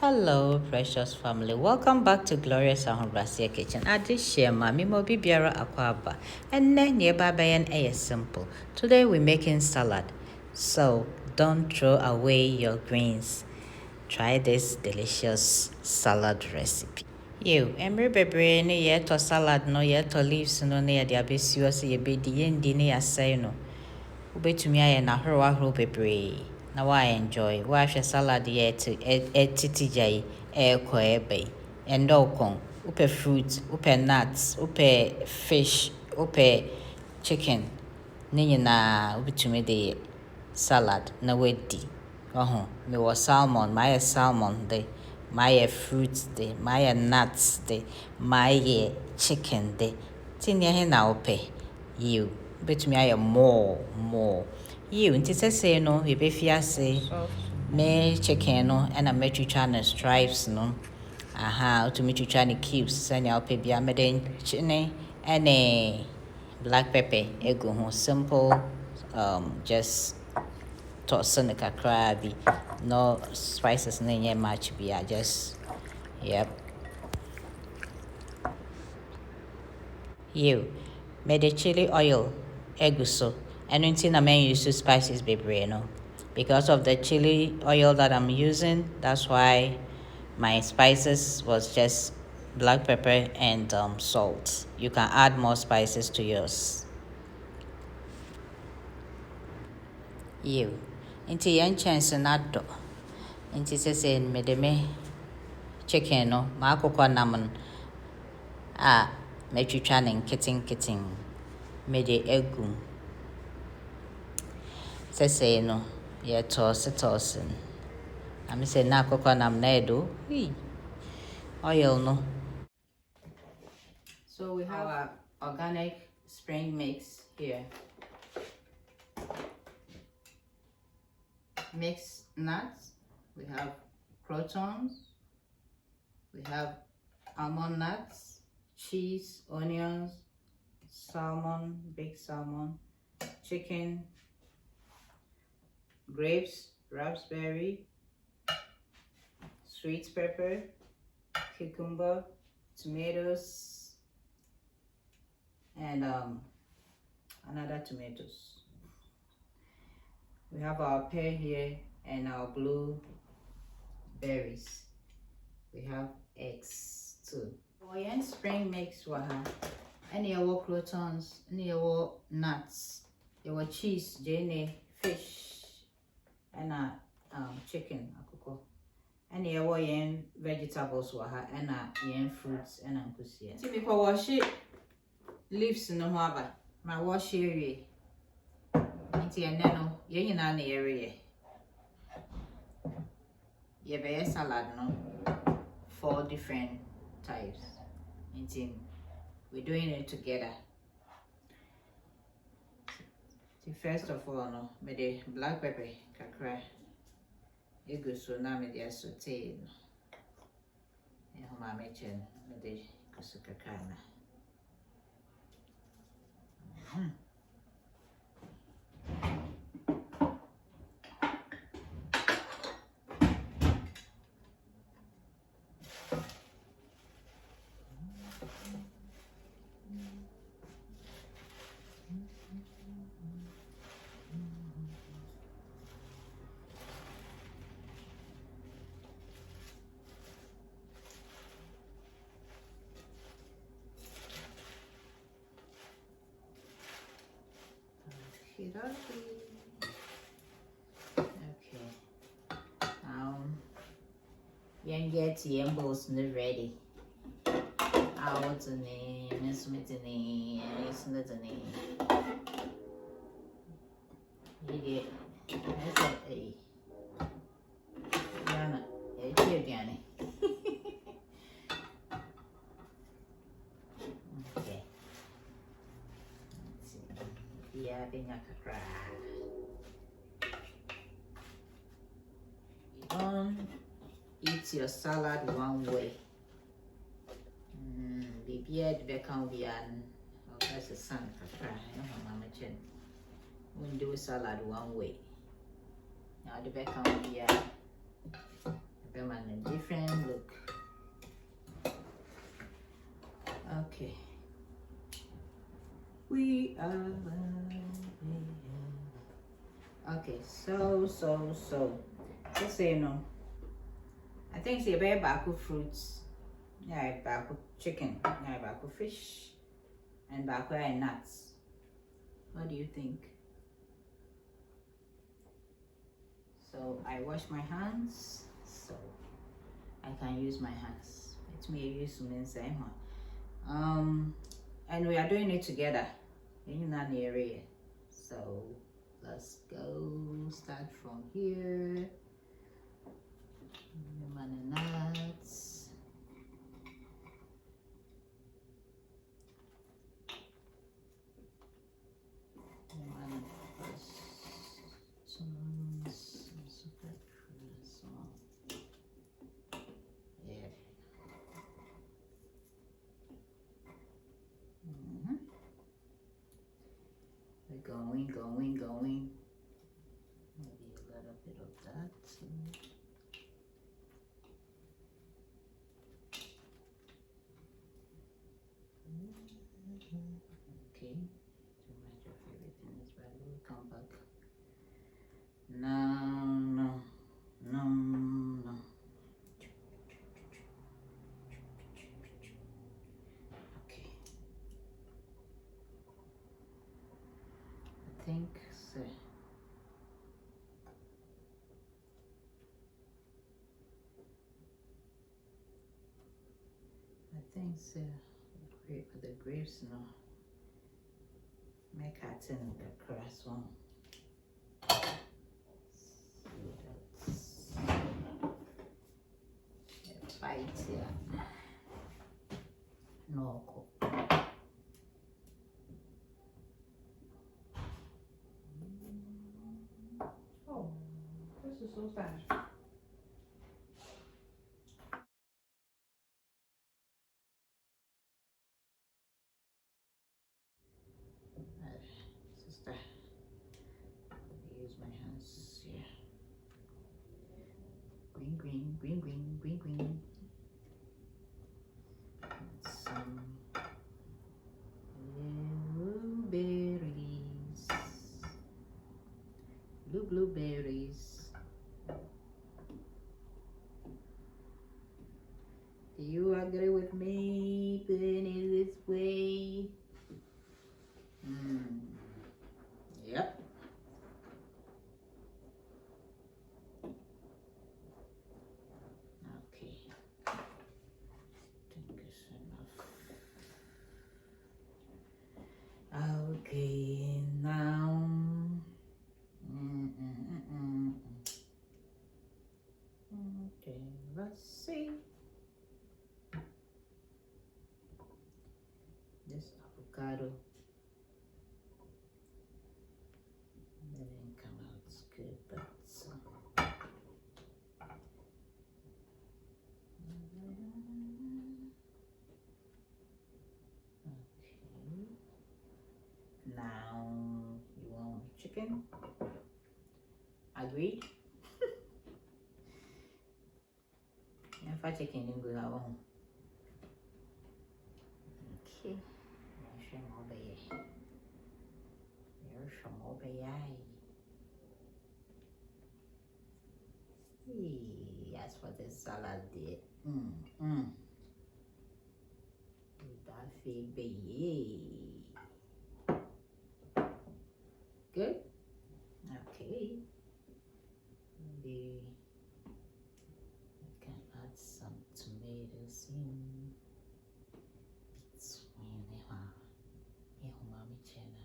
Hello, precious family. Welcome back to Glorious Ahobrasia Kitchen. I just share mami mo bibiara akwaba. And then nearby is simple. Today we're making salad. So don't throw away your greens. Try this delicious salad recipe. You, emre bebre ne ye to salad no ye to leaves no ne de abesiwa se ye bedi ye ndi ne asai no. Ubetumi aye na horo bebre. Na wa enjoy wa hwe salad ye to etitijai ko ebe endo kon upe fruit upe nuts upe fish upe chicken ne nyina ubetumi de salad na wedi me was salmon my salmon de my fruits de my nuts de my chicken de tinia he na upe you betumi aye more you nti sese no we be fiase me chicken no and a metwitwa na stripes no to metwitwa ne cubes sanya upe bia me den chine and black pepper ego ho simple just toss in the kakra bi no spices na nye much bi just yep you made the chili oil eguso and until na men use spices bebre no because of the chili oil that I'm using. That's why my spices was just black pepper and salt. You can add more spices to yours. You into yan chance na do into say me de me chicken no ma akokɔ nam no a metwitwa ne nketen me de egu sese no ye toss am say na akokɔ nam na edo oil no. So we have our organic spring mix here. Mixed nuts, we have croutons, we have almond nuts, cheese, onions, salmon, baked salmon, chicken, grapes, raspberry, sweet pepper, cucumber, tomatoes, and another tomatoes. We have our pear here and our blueberries. We have eggs too. Oyen spring mix waha. Any our croutons, any our nuts, your cheese, jene, fish, and chicken, akoko. Any our yen vegetables waha, and yen fruits and ankusia. See me wash it leaves no haba. My wash area. Inti no ye nyina na area. Ye be salad no 4 different types. Inti we're doing it together. So first of all no me the black pepper kakra ego so na me the saute no. E ho ma me chen me the kusu kakra na. Okay. Get yambos ready. What's the name? Miss Mitteney, and it's not the name. You get that's a Yana, it's here, Danny. Okay. Let's see. Yeah, I think I could cry. Eat your salad one way. Baby, I'd become beyond. Oh, that's a son. Mama Chen. We do salad one way. Now the become beyond. Different we are. Okay, so. Just so you know, I think it's a very baku fruits. Yeah, baku chicken. Yeah, baku fish. And baku and nuts. What do you think? So I wash my hands so I can use my hands. It may use some same one. And we are doing it together in an area. So let's go. Start from here. Nuts. Going. Maybe a little bit of that. Okay, too much of everything is right. We'll come back. No. Okay. I think so. The grapes no. Make it in the grass one. Fight here. No. Oh, this is so fast. Sister, use my hands here. Green. Some blueberries. Blueberries. Do you agree with me putting it this way? Yep. Okay. Think it's enough. Okay, now. Okay, let's see. This avocado didn't come out good, but okay. Now you want chicken? Agreed? If I chicken, you go home. Okay. That's what the salad did. That baby. Good? Okay. Maybe we can add some tomatoes in between umami chena.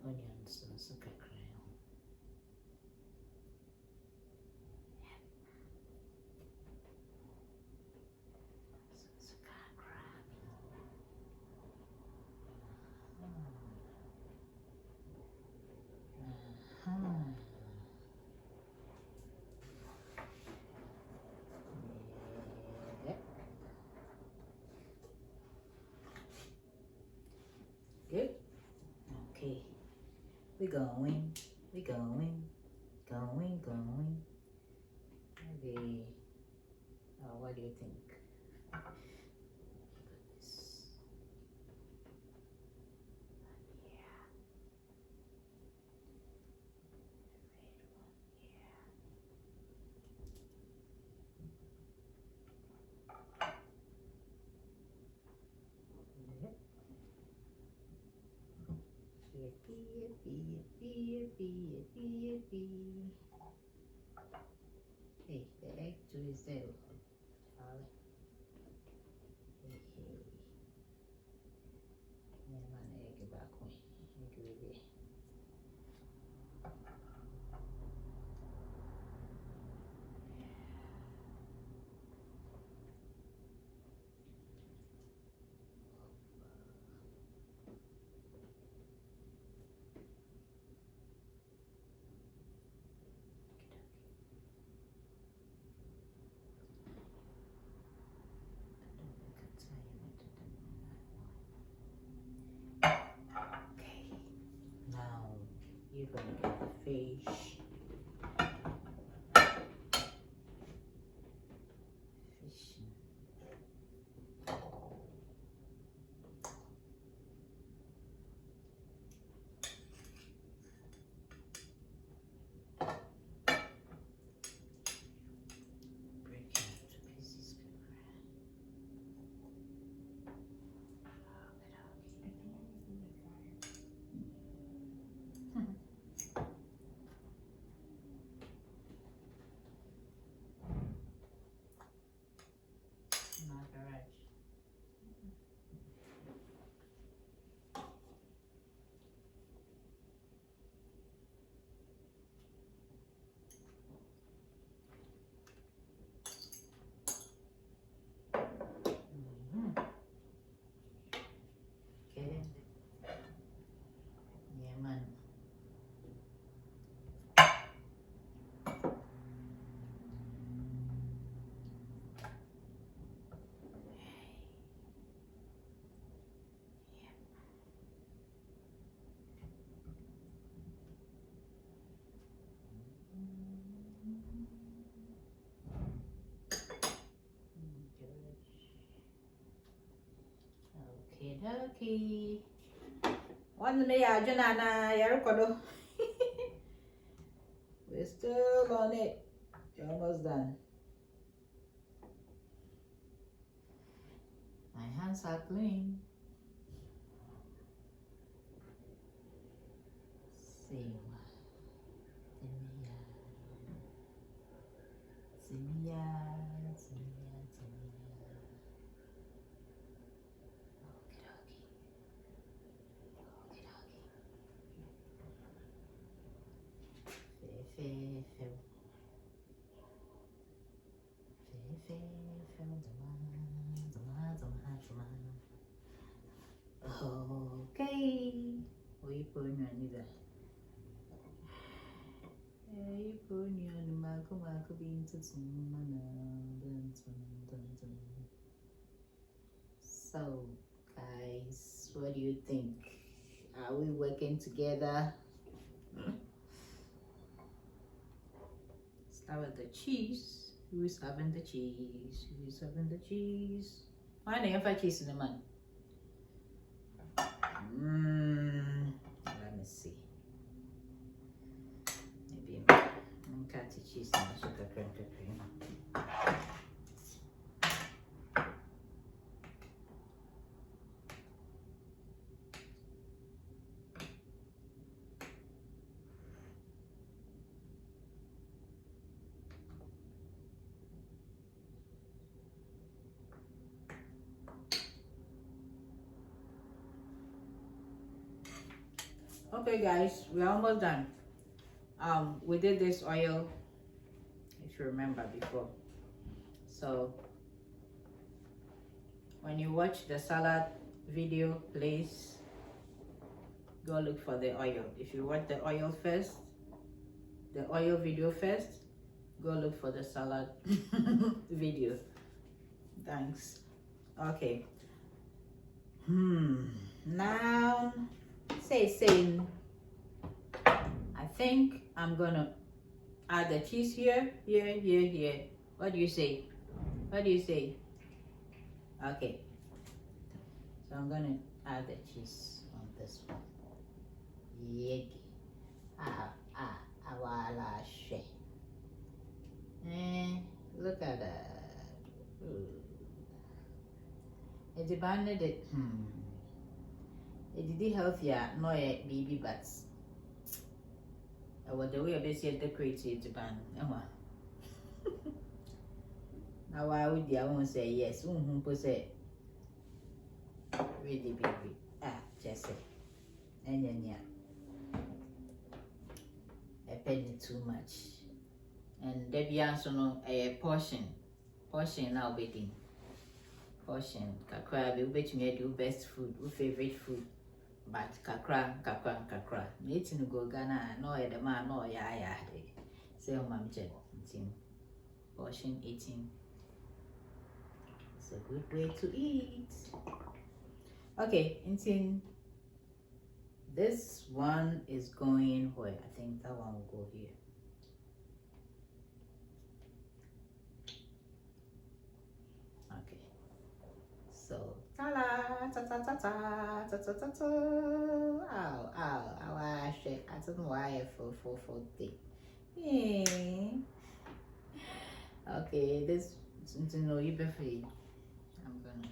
Onions and sugar crayon. We're going. Maybe, what do you think? Hey, the egg too is there. Yeah, man, egg back home. Egg with it. Okay, now you're gonna get the fish. Break it into pieces. My garage. Okay. Yeah, man. Okay, okay. One day, Janana, Yarukodo. We're still on it. You're almost done. My hands are clean. Same. Simia. Okay. We put on either. You put on Marco being to So, guys, what do you think? Are we working together? Start with the cheese. Who is having the cheese? Who is having the cheese? Why do you have cheese in the man? Let me see. Maybe cut the cheese and sugar cream. Okay, guys, we're almost done. We did this oil, if you remember before. So when you watch the salad video, please go look for the oil. If you watch the oil video first, go look for the salad video. Thanks. Okay. Now say think I'm gonna add the cheese here. What do you say? What do you say? Okay. So I'm gonna add the cheese on this one. Yeah. Awala she. Look at that. It's a banded it. It did healthier, no baby butts. What the way I basically decorated Japan. Now why would I won't say yes? Who say really baby? Jesse. And yeah. A penny too much. And there be also no a portion now waiting. Portion kakra be wait me do best food, favorite food. But kakra. Meeting go Ghana, no the man, no ya. Say mom check portion eating. It's a good way to eat. Okay, this one is going where? I think that one will go here. Okay. So I don't know why for thing. Okay, this no you before I'm gonna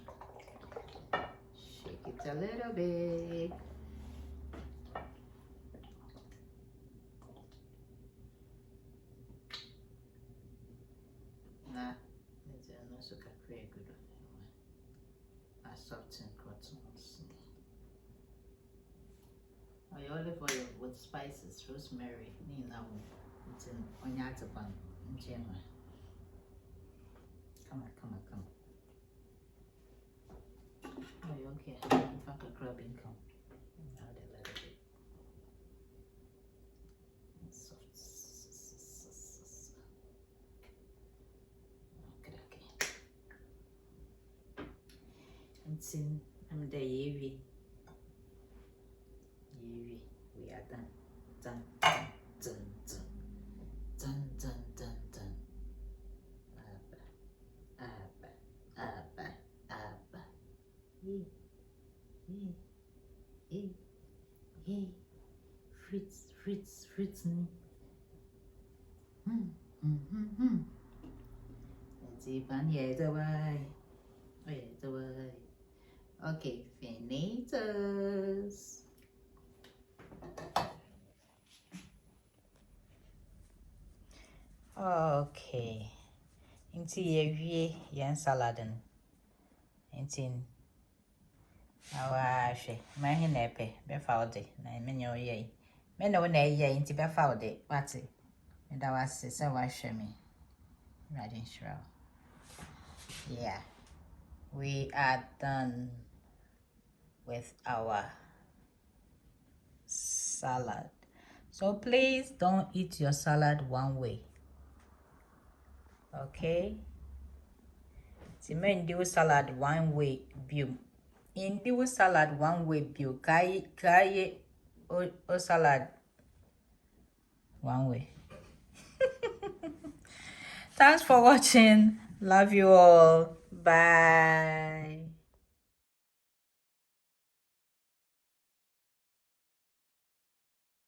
shake it a little bit. Nah, it's not so very good. I soften croutons. I olive oil with spices, rosemary, it's in onyatapan. Come on. Oh, you okay? In fact, a crab income. Add a little bit. Soft. Okay. It's in. I'm the Yevi. We are done. Done. Hey, Fritz. Let's see, yeah, the way. Oh, yeah, the way. Okay, finitos. Okay. Into your salad and Awahwe, my nepe, befoude, Namino ye. Meno ye into befoude, Patty. And I was so wash me. Riding shroud. Yeah, we are done with our salad. So please don't eat your salad one way. Okay? So men do salad one way view. In do salad one way view. Try o salad one way. Thanks for watching. Love you all. Bye.